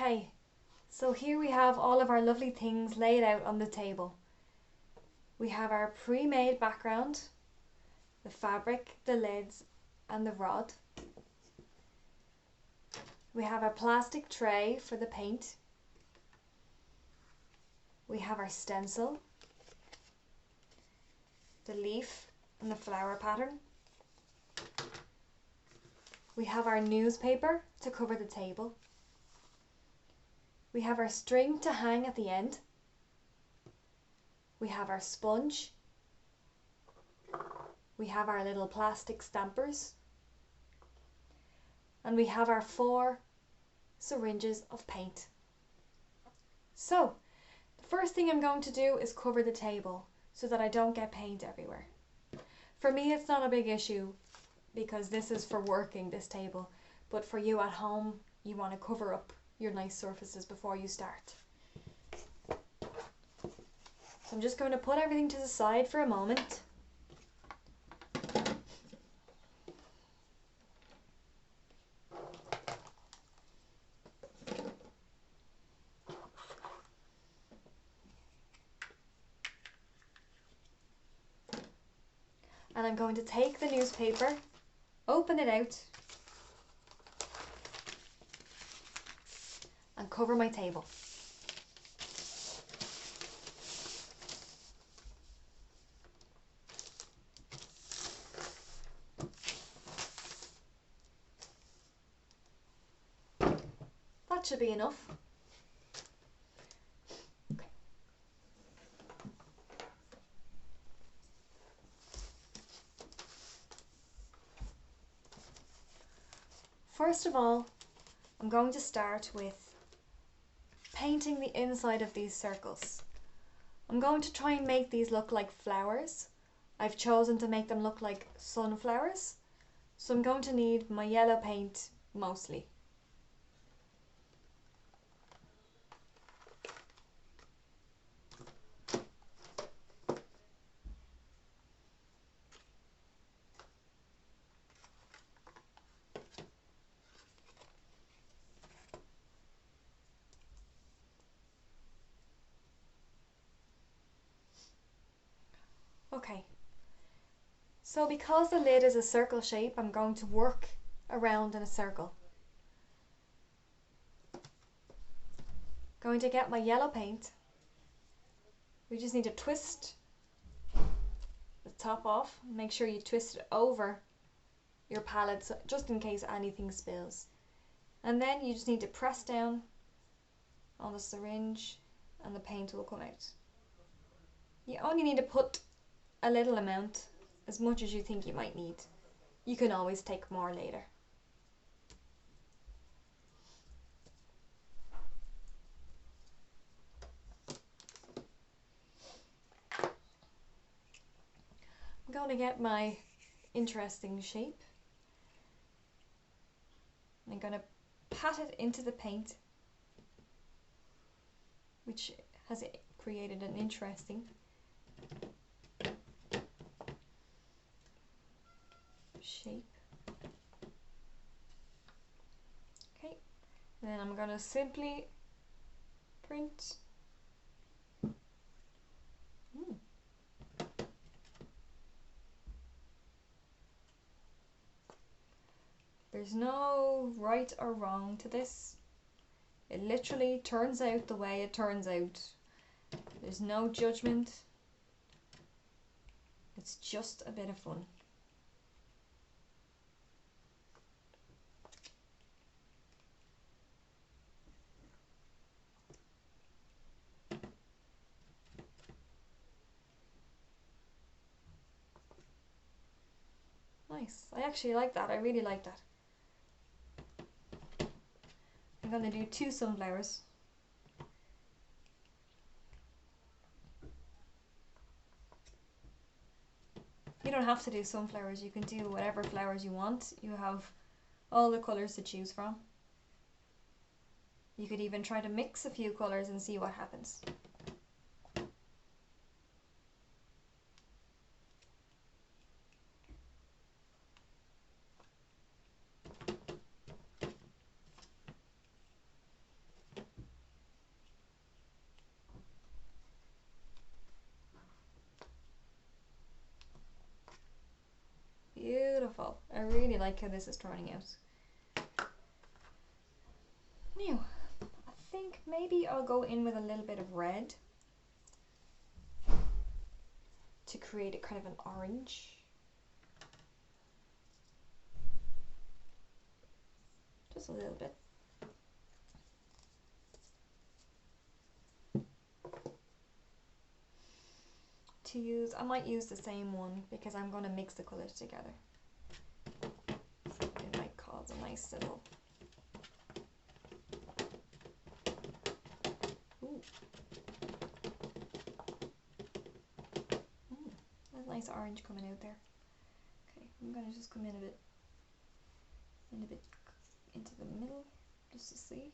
Okay, so here we have all of our lovely things laid out on the table. We have our pre-made background, the fabric, the lids and the rod. We have our plastic tray for the paint. We have our stencil, the leaf and the flower pattern. We have our newspaper to cover the table. We have our string to hang at the end. We have our sponge. We have our little plastic stampers. And we have our 4 syringes of paint. So, the first thing I'm going to do is cover the table so that I don't get paint everywhere. For me, it's not a big issue because this is for working, this table. But for you at home, you want to cover up your nice surfaces before you start. So I'm just going to put everything to the side for a moment. And I'm going to take the newspaper, open it out, and cover my table. That should be enough. Okay. First of all, I'm going to start with painting the inside of these circles. I'm going to try and make these look like flowers. I've chosen to make them look like sunflowers, so I'm going to need my yellow paint mostly. Okay, so because the lid is a circle shape, I'm going to work around in a circle. Going to get my yellow paint. We just need to twist the top off. Make sure you twist it over your palette so, just in case anything spills. And then you just need to press down on the syringe and the paint will come out. You only need to put a little amount, as much as you think you might need. You can always take more later. I'm going to get my interesting shape. I'm going to pat it into the paint, which has created an interesting shape. Okay, and then I'm going to simply print. There's no right or wrong to this. It literally turns out the way it turns out. There's no judgment. It's just a bit of fun. Nice. I actually like that. I really like that. I'm going to do 2 sunflowers. You don't have to do sunflowers. You can do whatever flowers you want. You have all the colours to choose from. You could even try to mix a few colours and see what happens. beautiful. I really like how this is turning out. Now, I think maybe I'll go in with a little bit of red to create a kind of an orange. Just a little bit. To use, I might use the same one because I'm going to mix the colours together. It might cause a nice little... Ooh. A nice orange coming out there. Okay, I'm going to just come in a bit into the middle just to see.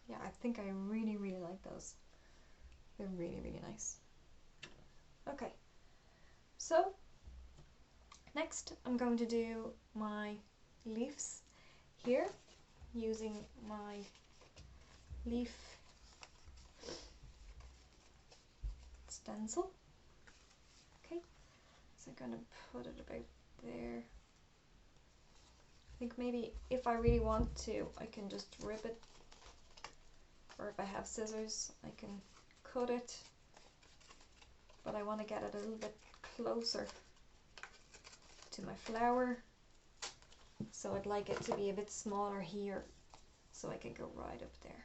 Yeah, I think I really, really like those. They're really, really nice. Okay, so next I'm going to do my leaves here using my leaf stencil. Okay, so I'm going to put it about there. I think maybe if I really want to, I can just rip it. Or if I have scissors, I can cut it, but I want to get it a little bit closer to my flower, so I'd like it to be a bit smaller here, so I can go right up there,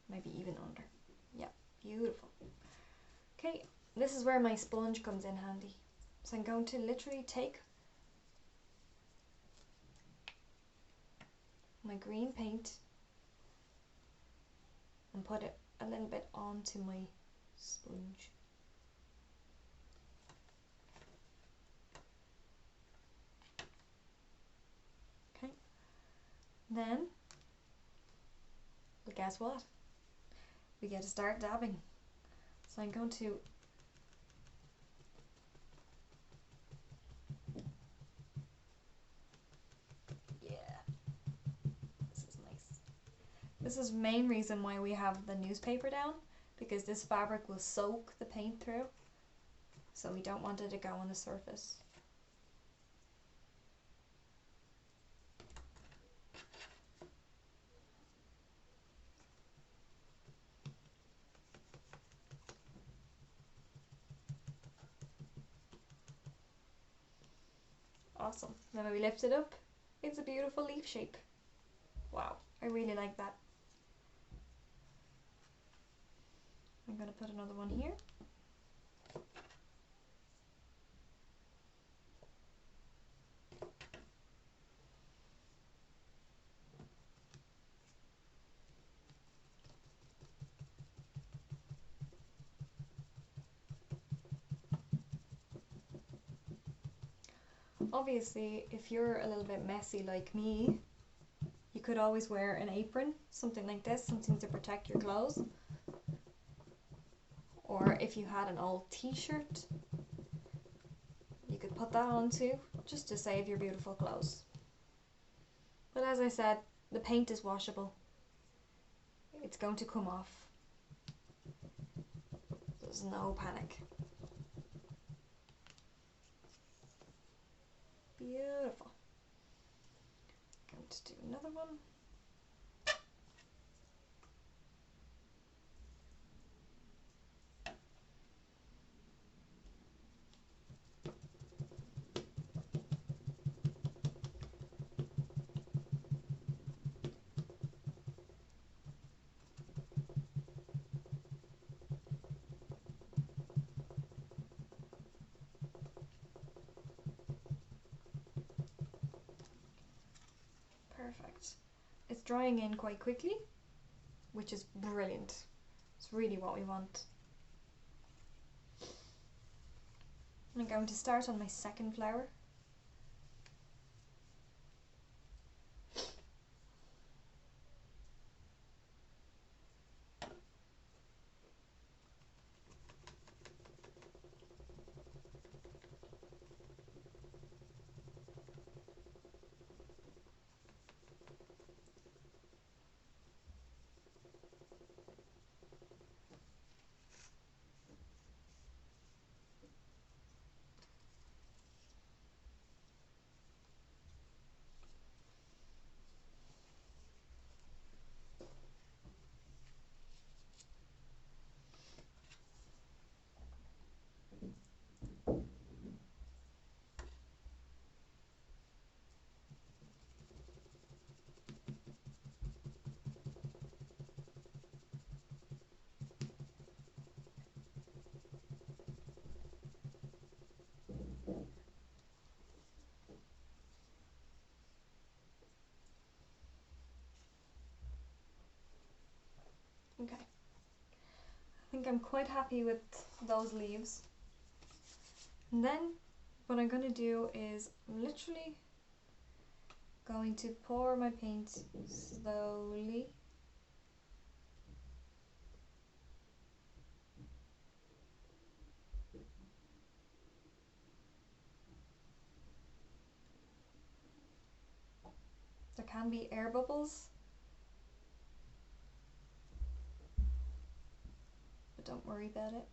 maybe even under. Yeah, beautiful. Okay, this is where my sponge comes in handy. So I'm going to literally take my green paint and put it a little bit onto my sponge. Okay, then, well, guess what? We get to start dabbing. So I'm going to This is the main reason why we have the newspaper down, because this fabric will soak the paint through, so we don't want it to go on the surface. Awesome. Then when we lift it up, it's a beautiful leaf shape. Wow, I really like that. I'm going to put another one here. Obviously, if you're a little bit messy like me, you could always wear an apron, something like this, something to protect your clothes. Or if you had an old t-shirt, you could put that on too, just to save your beautiful clothes. But as I said, the paint is washable. It's going to come off. There's no panic. Beautiful. Going to do another one. drying in quite quickly, which is brilliant. It's really what we want. I'm going to start on my second flower. Okay, I think I'm quite happy with those leaves. And then what I'm going to do is I'm literally going to pour my paint slowly. There can be air bubbles, but don't worry about it.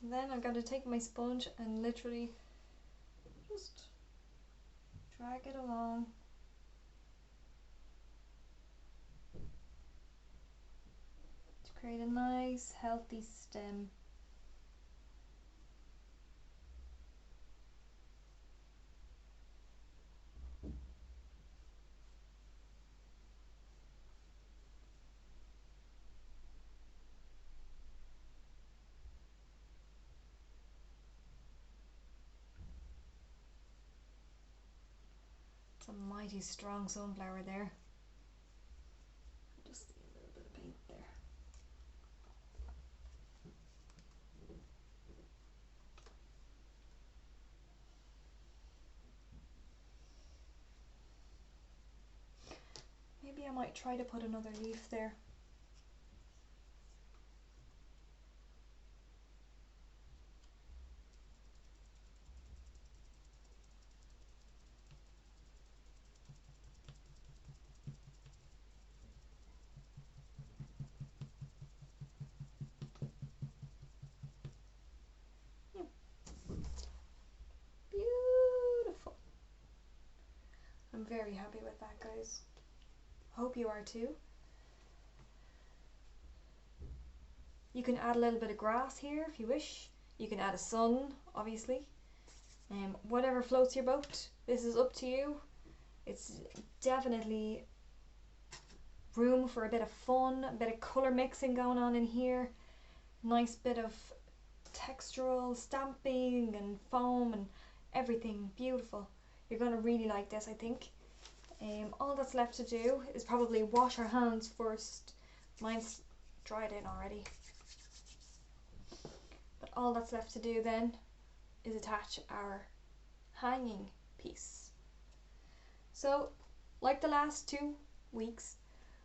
And then I'm going to take my sponge and literally just drag it along. To create a nice healthy stem. It's a mighty strong sunflower there. Just a little bit of paint there. Maybe I might try to put another leaf there. Beautiful. I'm very happy with that, guys. Hope you are too. You can add a little bit of grass here if you wish. You can add a sun, obviously. Whatever floats your boat. This is up to you. It's definitely room for a bit of fun, a bit of colour mixing going on in here. Nice bit of textural stamping and foam and everything. Beautiful. You're going to really like this, I think. All that's left to do is probably wash our hands first. Mine's dried in already. But all that's left to do then is attach our hanging piece. So, like the last 2 weeks,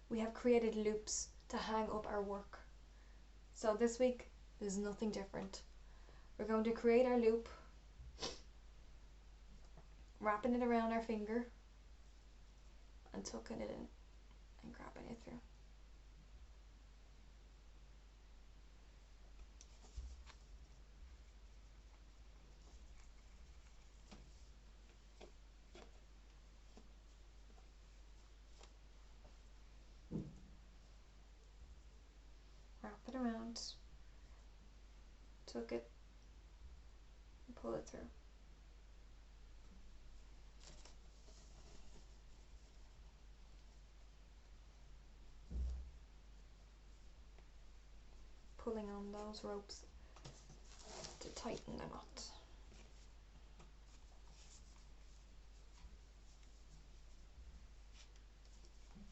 we have created loops to hang up our work. So this week, there's nothing different. We're going to create our loop, wrapping it around our finger, and tucking it in and grabbing it through. Wrap it around, tuck it, and pull it through. Pulling on those ropes to tighten the knot.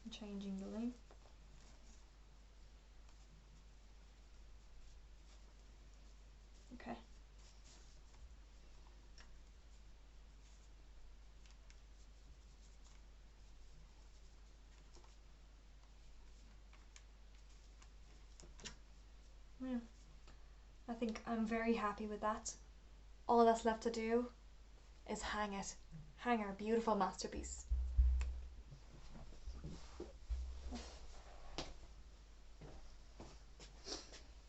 I'm changing the length. Okay. Yeah. I think I'm very happy with that. All that's left to do is hang it. Hang our beautiful masterpiece.